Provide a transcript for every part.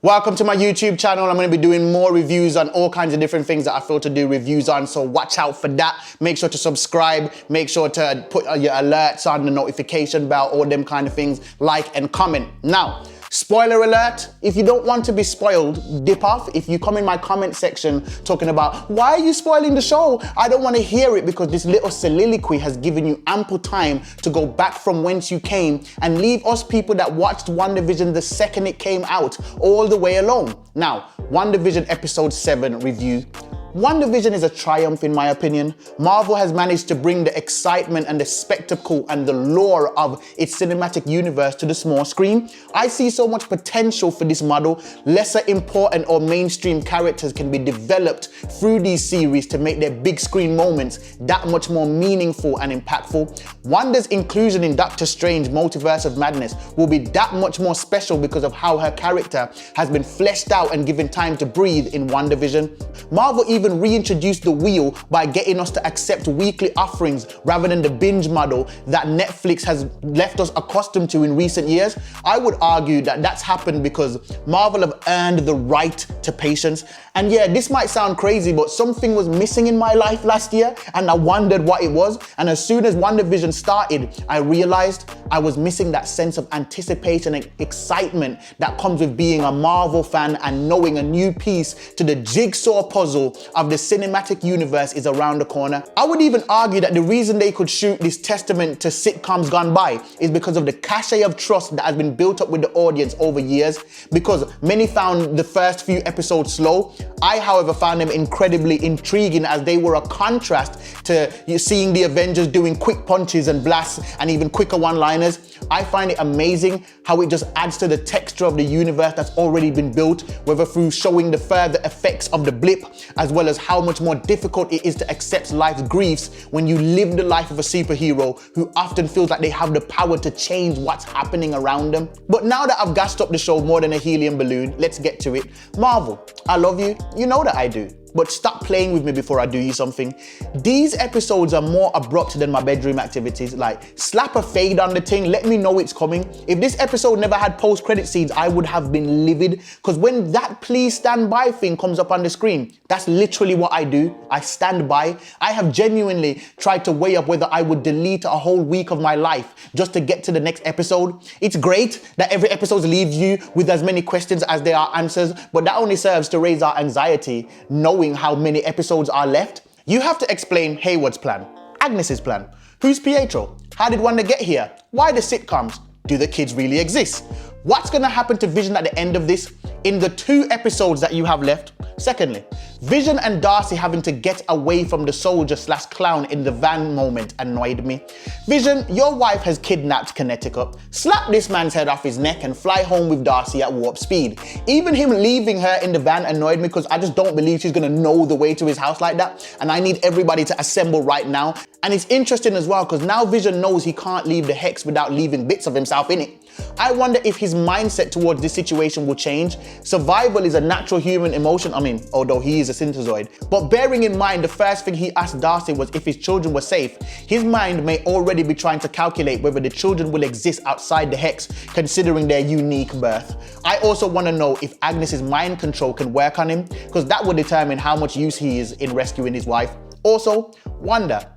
Welcome to my YouTube channel. I'm going to be doing more reviews on all kinds of different things that I feel to do reviews on, so watch out for that. Make sure to subscribe, make sure to put your alerts on, the notification bell, all them kind of things, like and comment. Now, spoiler alert, if you don't want to be spoiled, dip off. If you come in my comment section talking about, why are you spoiling the show? I don't want to hear it, because this little soliloquy has given you ample time to go back from whence you came and leave us people that watched Wandavision the second it came out all the way alone. Now, Wandavision episode 7 review. Wandavision is a triumph in my opinion. Marvel has managed to bring the excitement and the spectacle and the lore of its cinematic universe to the small screen. I see so much potential for this model. Lesser important or mainstream characters can be developed through these series to make their big screen moments that much more meaningful and impactful. Wanda's inclusion in Doctor Strange Multiverse of Madness will be that much more special because of how her character has been fleshed out and given time to breathe in Wandavision. Marvel even reintroduced the wheel by getting us to accept weekly offerings rather than the binge model that Netflix has left us accustomed to in recent years. I would argue that that's happened because Marvel have earned the right to patience. And yeah, this might sound crazy, but something was missing in my life last year and I wondered what it was. And as soon as Wandavision started, I realized I was missing that sense of anticipation and excitement that comes with being a Marvel fan and knowing a new piece to the jigsaw puzzle of the cinematic universe is around the corner. I would even argue that the reason they could shoot this testament to sitcoms gone by is because of the cachet of trust that has been built up with the audience over years. Because many found the first few episodes slow, I, however, found them incredibly intriguing as they were a contrast to seeing the Avengers doing quick punches and blasts and even quicker one-liners. I find it amazing how it just adds to the texture of the universe that's already been built, whether through showing the further effects of the blip, as well as how much more difficult it is to accept life's griefs when you live the life of a superhero who often feels like they have the power to change what's happening around them. But now that I've gassed up the show more than a helium balloon, let's get to it. Marvel, I love you. You know that I do. But stop playing with me before I do you something. These episodes are more abrupt than my bedroom activities. Like, slap a fade on the thing, let me know it's coming. If this episode never had post-credit scenes, I would have been livid. Because when that please stand by thing comes up on the screen, that's literally what I do. I stand by. I have genuinely tried to weigh up whether I would delete a whole week of my life just to get to the next episode. It's great that every episode leaves you with as many questions as there are answers, but that only serves to raise our anxiety, knowing how many episodes are left. You have to explain Hayward's plan, Agnes's plan. Who's Pietro? How did Wanda get here? Why the sitcoms? Do the kids really exist? What's gonna happen to Vision at the end of this in the 2 episodes that you have left? Secondly, Vision and Darcy having to get away from the soldier/clown in the van moment annoyed me. Vision, your wife has kidnapped Connecticut. Slap this man's head off his neck and fly home with Darcy at warp speed. Even him leaving her in the van annoyed me because I just don't believe she's gonna know the way to his house like that. And I need everybody to assemble right now. And it's interesting as well because now Vision knows he can't leave the Hex without leaving bits of himself in it. I wonder if his mindset towards this situation will change. Survival is a natural human emotion, although he is a synthezoid. But bearing in mind the first thing he asked Darcy was if his children were safe, his mind may already be trying to calculate whether the children will exist outside the Hex, considering their unique birth. I also want to know if Agnes's mind control can work on him, because that will determine how much use he is in rescuing his wife. Also, Wanda,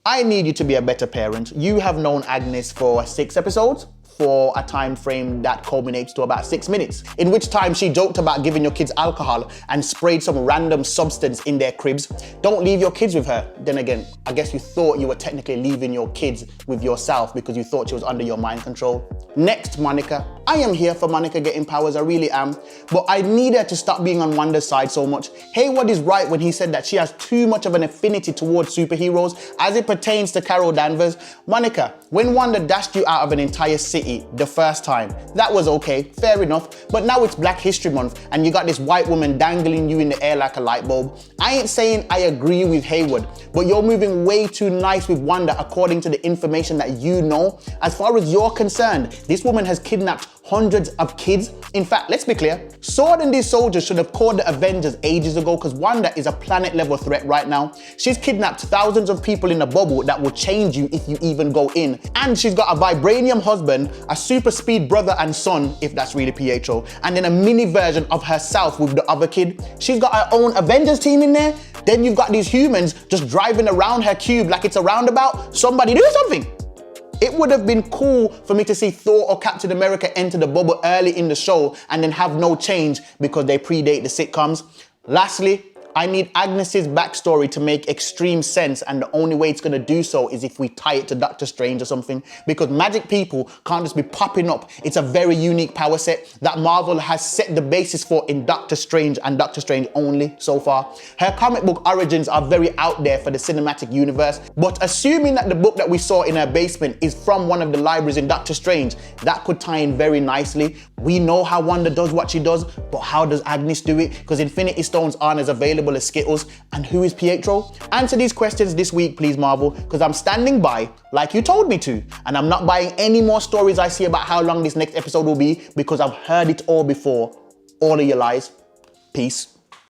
I need you to be a better parent. You have known Agnes for 6 episodes? For a time frame that culminates to about 6 minutes, in which time she joked about giving your kids alcohol and sprayed some random substance in their cribs. Don't leave your kids with her. Then again, I guess you thought you were technically leaving your kids with yourself because you thought she was under your mind control. Next, Monika. I am here for Monika getting powers, I really am. But I need her to stop being on Wanda's side so much. Hayward is right when he said that she has too much of an affinity towards superheroes as it pertains to Carol Danvers. Monika, when Wanda dashed you out of an entire city the first time, that was okay, fair enough. But now it's Black History Month and you got this white woman dangling you in the air like a light bulb. I ain't saying I agree with Hayward, but you're moving way too nice with Wanda according to the information that you know. As far as you're concerned, this woman has kidnapped hundreds of kids. In fact, let's be clear, Sword and these soldiers should have called the Avengers ages ago, because Wanda is a planet-level threat right now. She's kidnapped thousands of people in a bubble that will change you if you even go in. And she's got a vibranium husband, a super speed brother and son, if that's really Pietro, and then a mini version of herself with the other kid. She's got her own Avengers team in there. Then you've got these humans just driving around her cube like it's a roundabout. Somebody do something. It would have been cool for me to see Thor or Captain America enter the bubble early in the show and then have no change because they predate the sitcoms. Lastly, I need Agnes's backstory to make extreme sense, and the only way it's gonna do so is if we tie it to Doctor Strange or something, because magic people can't just be popping up. It's a very unique power set that Marvel has set the basis for in Doctor Strange and Doctor Strange only so far. Her comic book origins are very out there for the cinematic universe, but assuming that the book that we saw in her basement is from one of the libraries in Doctor Strange, that could tie in very nicely. We know how Wanda does what she does, but how does Agnes do it? Because Infinity Stones aren't as available as Skittles. And who is Pietro? Answer these questions this week, please, Marvel, because I'm standing by like you told me to. And I'm not buying any more stories I see about how long this next episode will be, because I've heard it all before. All of your lies. Peace.